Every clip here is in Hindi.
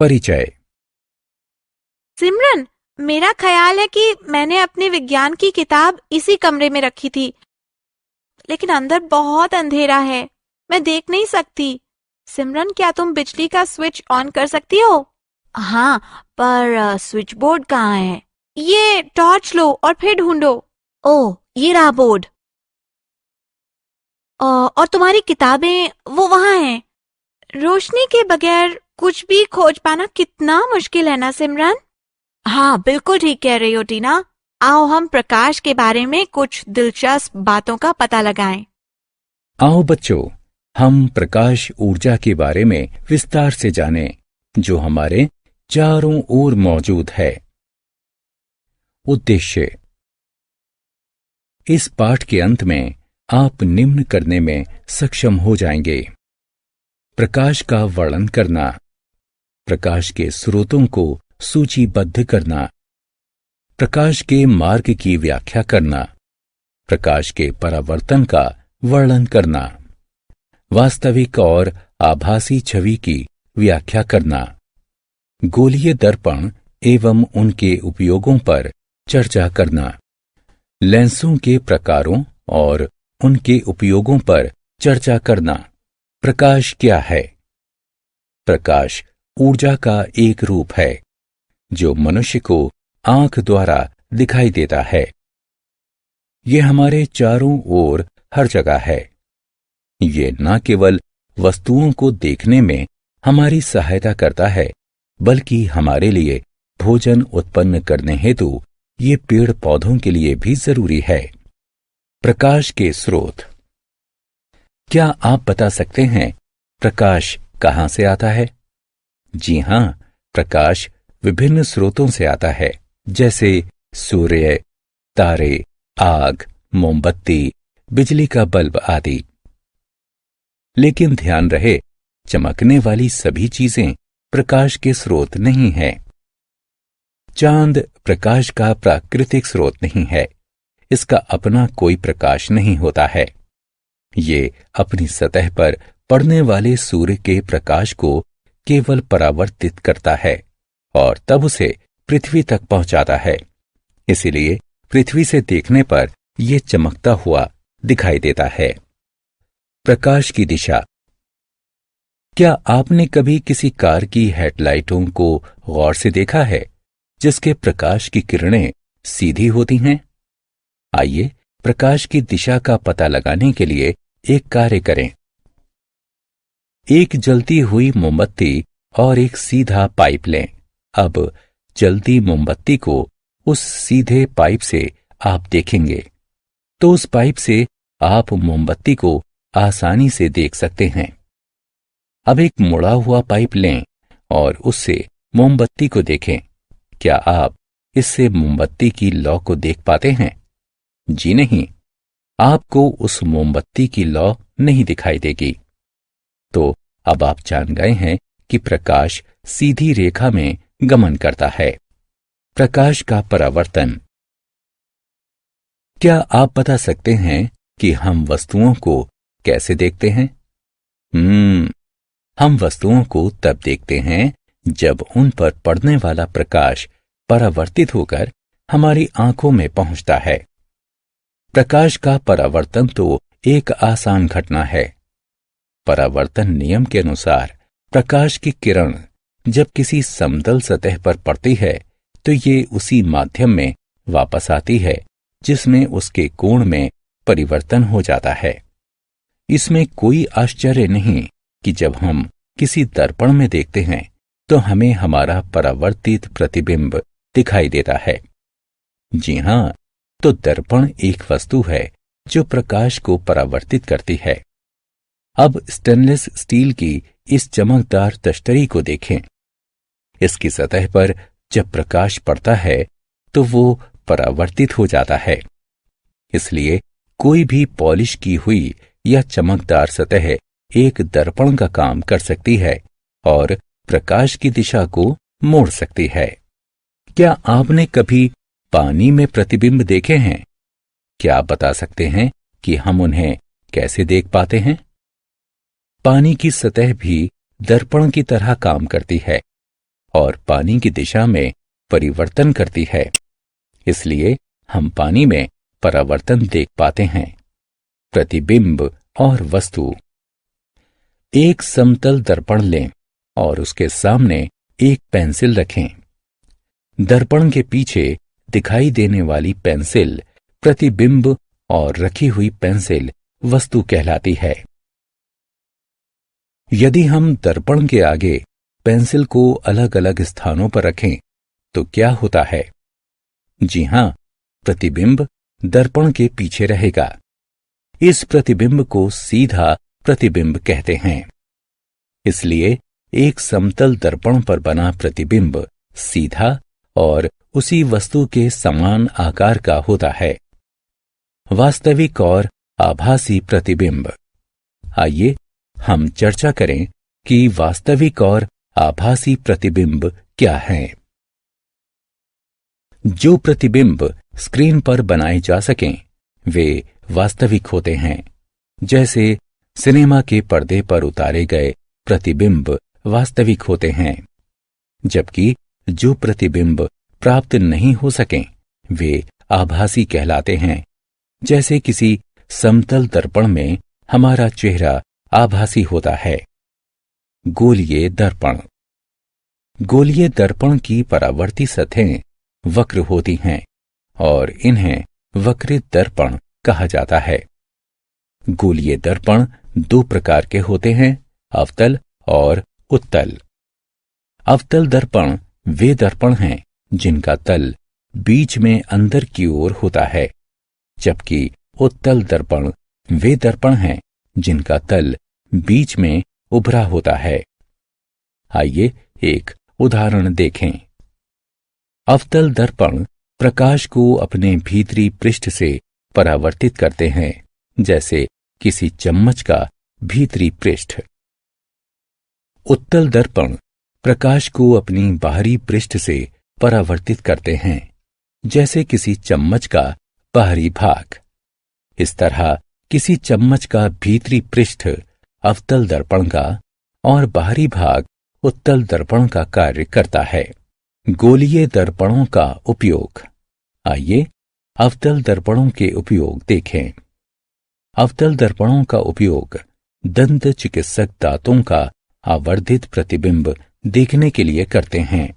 परिचय। सिमरन, मेरा ख्याल है कि मैंने अपनी विज्ञान की किताब इसी कमरे में रखी थी, लेकिन अंदर बहुत अंधेरा है, मैं देख नहीं सकती। सिमरन, क्या तुम बिजली का स्विच ऑन कर सकती हो? हाँ, पर स्विच बोर्ड कहाँ है? ये टॉर्च लो और फिर ढूंढो। ओह, ये रहा बोर्ड। और तुम्हारी किताबें वो वहां हैं। रोशनी के बगैर कुछ भी खोज पाना कितना मुश्किल है ना सिमरन? हाँ, बिल्कुल ठीक कह रही हो टीना। आओ हम प्रकाश के बारे में कुछ दिलचस्प बातों का पता लगाएं। आओ बच्चों, हम प्रकाश ऊर्जा के बारे में विस्तार से जानें, जो हमारे चारों ओर मौजूद है। उद्देश्य। इस पाठ के अंत में आप निम्न करने में सक्षम हो जाएंगे: प्रकाश का वर्णन करना, प्रकाश के स्रोतों को सूचीबद्ध करना, प्रकाश के मार्ग की व्याख्या करना, प्रकाश के परावर्तन का वर्णन करना, वास्तविक और आभासी छवि की व्याख्या करना, गोलीय दर्पण एवं उनके उपयोगों पर चर्चा करना, लेंसों के प्रकारों और उनके उपयोगों पर चर्चा करना। प्रकाश क्या है? प्रकाश ऊर्जा का एक रूप है जो मनुष्य को आंख द्वारा दिखाई देता है। यह हमारे चारों ओर हर जगह है। ये न केवल वस्तुओं को देखने में हमारी सहायता करता है, बल्कि हमारे लिए भोजन उत्पन्न करने हेतु ये पेड़ पौधों के लिए भी जरूरी है। प्रकाश के स्रोत। क्या आप बता सकते हैं प्रकाश कहां से आता है? जी हां, प्रकाश विभिन्न स्रोतों से आता है, जैसे सूर्य, तारे, आग, मोमबत्ती, बिजली का बल्ब आदि। लेकिन ध्यान रहे, चमकने वाली सभी चीजें प्रकाश के स्रोत नहीं हैं। चांद प्रकाश का प्राकृतिक स्रोत नहीं है। इसका अपना कोई प्रकाश नहीं होता है। ये अपनी सतह पर पड़ने वाले सूर्य के प्रकाश को केवल परावर्तित करता है और तब उसे पृथ्वी तक पहुंचाता है। इसीलिए पृथ्वी से देखने पर यह चमकता हुआ दिखाई देता है। प्रकाश की दिशा। क्या आपने कभी किसी कार की हेडलाइटों को गौर से देखा है, जिसके प्रकाश की किरणें सीधी होती हैं? आइए प्रकाश की दिशा का पता लगाने के लिए एक कार्य करें। एक जलती हुई मोमबत्ती और एक सीधा पाइप लें। अब जलती मोमबत्ती को उस सीधे पाइप से आप देखेंगे तो उस पाइप से आप मोमबत्ती को आसानी से देख सकते हैं। अब एक मुड़ा हुआ पाइप लें और उससे मोमबत्ती को देखें। क्या आप इससे मोमबत्ती की लौ को देख पाते हैं? जी नहीं, आपको उस मोमबत्ती की लौ नहीं दिखाई देगी। तो अब आप जान गए हैं कि प्रकाश सीधी रेखा में गमन करता है। प्रकाश का परावर्तन। क्या आप बता सकते हैं कि हम वस्तुओं को कैसे देखते हैं? हम वस्तुओं को तब देखते हैं जब उन पर पड़ने वाला प्रकाश परावर्तित होकर हमारी आंखों में पहुंचता है। प्रकाश का परावर्तन तो एक आसान घटना है। परावर्तन नियम के अनुसार प्रकाश की किरण जब किसी समतल सतह पर पड़ती है तो ये उसी माध्यम में वापस आती है जिसमें उसके कोण में परिवर्तन हो जाता है। इसमें कोई आश्चर्य नहीं कि जब हम किसी दर्पण में देखते हैं तो हमें हमारा परावर्तित प्रतिबिंब दिखाई देता है। जी हां, तो दर्पण एक वस्तु है जो प्रकाश को परावर्तित करती है। अब स्टेनलेस स्टील की इस चमकदार तश्तरी को देखें। इसकी सतह पर जब प्रकाश पड़ता है तो वो परावर्तित हो जाता है। इसलिए कोई भी पॉलिश की हुई या चमकदार सतह एक दर्पण का काम कर सकती है और प्रकाश की दिशा को मोड़ सकती है। क्या आपने कभी पानी में प्रतिबिंब देखे हैं? क्या आप बता सकते हैं कि हम उन्हें कैसे देख पाते हैं? पानी की सतह भी दर्पण की तरह काम करती है। और पानी की दिशा में परिवर्तन करती है। इसलिए हम पानी में परावर्तन देख पाते हैं। प्रतिबिंब और वस्तु। एक समतल दर्पण लें और उसके सामने एक पेंसिल रखें। दर्पण के पीछे दिखाई देने वाली पेंसिल प्रतिबिंब और रखी हुई पेंसिल वस्तु कहलाती है। यदि हम दर्पण के आगे पेंसिल को अलग अलग स्थानों पर रखें तो क्या होता है? जी हां, प्रतिबिंब दर्पण के पीछे रहेगा। इस प्रतिबिंब को सीधा प्रतिबिंब कहते हैं। इसलिए एक समतल दर्पण पर बना प्रतिबिंब सीधा और उसी वस्तु के समान आकार का होता है। वास्तविक और आभासी प्रतिबिंब। आइए हम चर्चा करें कि वास्तविक और आभासी प्रतिबिंब क्या हैं। जो प्रतिबिंब स्क्रीन पर बनाए जा सकें वे वास्तविक होते हैं। जैसे सिनेमा के पर्दे पर उतारे गए प्रतिबिंब वास्तविक होते हैं, जबकि जो प्रतिबिंब प्राप्त नहीं हो सकें वे आभासी कहलाते हैं। जैसे किसी समतल दर्पण में हमारा चेहरा आभासी होता है। गोलीय दर्पण। गोलीय दर्पण की परावर्ती सतहें वक्र होती हैं और इन्हें वक्रित दर्पण कहा जाता है। गोलीय दर्पण दो प्रकार के होते हैं, अवतल और उत्तल। अवतल दर्पण वे दर्पण हैं जिनका तल बीच में अंदर की ओर होता है, जबकि उत्तल दर्पण वे दर्पण हैं जिनका तल बीच में उभरा होता है। आइए एक उदाहरण देखें। अवतल दर्पण प्रकाश को अपने भीतरी पृष्ठ से परावर्तित करते हैं, जैसे किसी चम्मच का भीतरी पृष्ठ। उत्तल दर्पण प्रकाश को अपनी बाहरी पृष्ठ से परावर्तित करते हैं, जैसे किसी चम्मच का बाहरी भाग। इस तरह किसी चम्मच का भीतरी पृष्ठ अवतल दर्पण का और बाहरी भाग उत्तल दर्पण का कार्य करता है। गोलीय दर्पणों का उपयोग। आइए अवतल दर्पणों के उपयोग देखें। अवतल दर्पणों का उपयोग दंत चिकित्सक दांतों का आवर्धित प्रतिबिंब देखने के लिए करते हैं।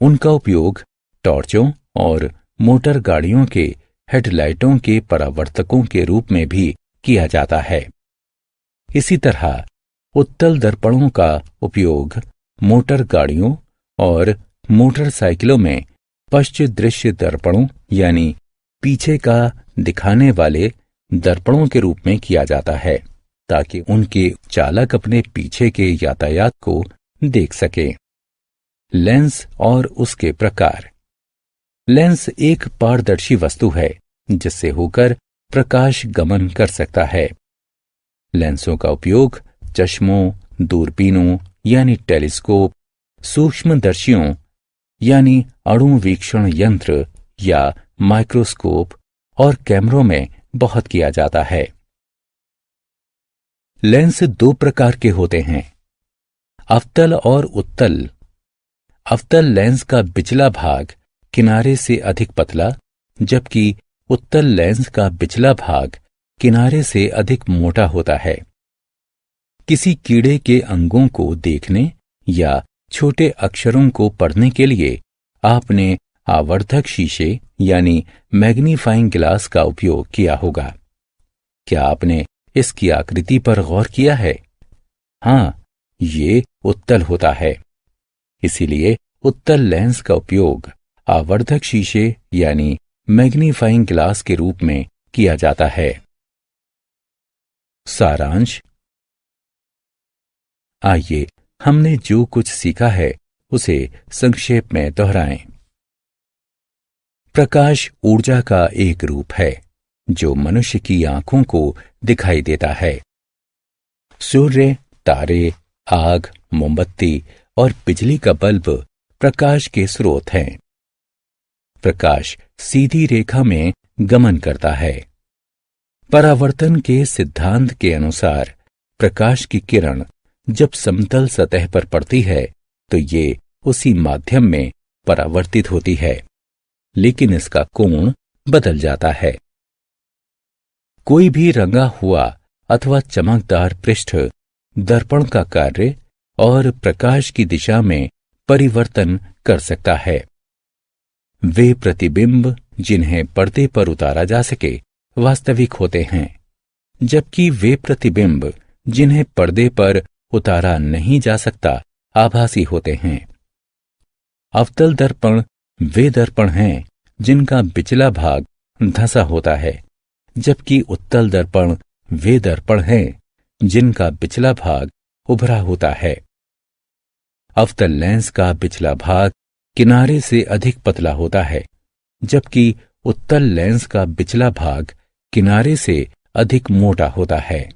उनका उपयोग टॉर्चों और मोटर गाड़ियों के हेडलाइटों के परावर्तकों के रूप में भी किया जाता है। इसी तरह उत्तल दर्पणों का उपयोग मोटर गाड़ियों और मोटरसाइकिलों में पश्च दृश्य दर्पणों यानी पीछे का दिखाने वाले दर्पणों के रूप में किया जाता है, ताकि उनके चालक अपने पीछे के यातायात को देख सके। लेंस और उसके प्रकार। लेंस एक पारदर्शी वस्तु है जिससे होकर प्रकाश गमन कर सकता है। लेंसों का उपयोग चश्मों, दूरबीनों यानी टेलीस्कोप, सूक्ष्मदर्शियों यानी अणुवीक्षण यंत्र या माइक्रोस्कोप और कैमरों में बहुत किया जाता है। लेंस दो प्रकार के होते हैं, अवतल और उत्तल। अवतल लेंस का बिचला भाग किनारे से अधिक पतला, जबकि उत्तल लेंस का बिचला भाग किनारे से अधिक मोटा होता है। किसी कीड़े के अंगों को देखने या छोटे अक्षरों को पढ़ने के लिए आपने आवर्धक शीशे यानी मैग्नीफाइंग ग्लास का उपयोग किया होगा। क्या आपने इसकी आकृति पर गौर किया है? हां, ये उत्तल होता है। इसीलिए उत्तल लेंस का उपयोग आवर्धक शीशे यानी मैग्नीफाइंग ग्लास के रूप में किया जाता है। सारांश। आइए हमने जो कुछ सीखा है उसे संक्षेप में दोहराएं। प्रकाश ऊर्जा का एक रूप है जो मनुष्य की आंखों को दिखाई देता है। सूर्य, तारे, आग, मोमबत्ती और बिजली का बल्ब प्रकाश के स्रोत हैं। प्रकाश सीधी रेखा में गमन करता है। परावर्तन के सिद्धांत के अनुसार प्रकाश की किरण जब समतल सतह पर पड़ती है तो ये उसी माध्यम में परावर्तित होती है, लेकिन इसका कोण बदल जाता है। कोई भी रंगा हुआ अथवा चमकदार पृष्ठ दर्पण का कार्य और प्रकाश की दिशा में परिवर्तन कर सकता है। वे प्रतिबिंब जिन्हें पर्दे पर उतारा जा सके वास्तविक होते हैं, जबकि वे प्रतिबिंब जिन्हें पर्दे पर उतारा नहीं जा सकता आभासी होते हैं। अवतल दर्पण वे दर्पण हैं जिनका पिछला भाग धंसा होता है, जबकि उत्तल दर्पण वे दर्पण हैं जिनका पिछला भाग उभरा होता है। अवतल लेंस का पिछला भाग किनारे से अधिक पतला होता है, जबकि उत्तल लेंस का पिछला भाग किनारे से अधिक मोटा होता है।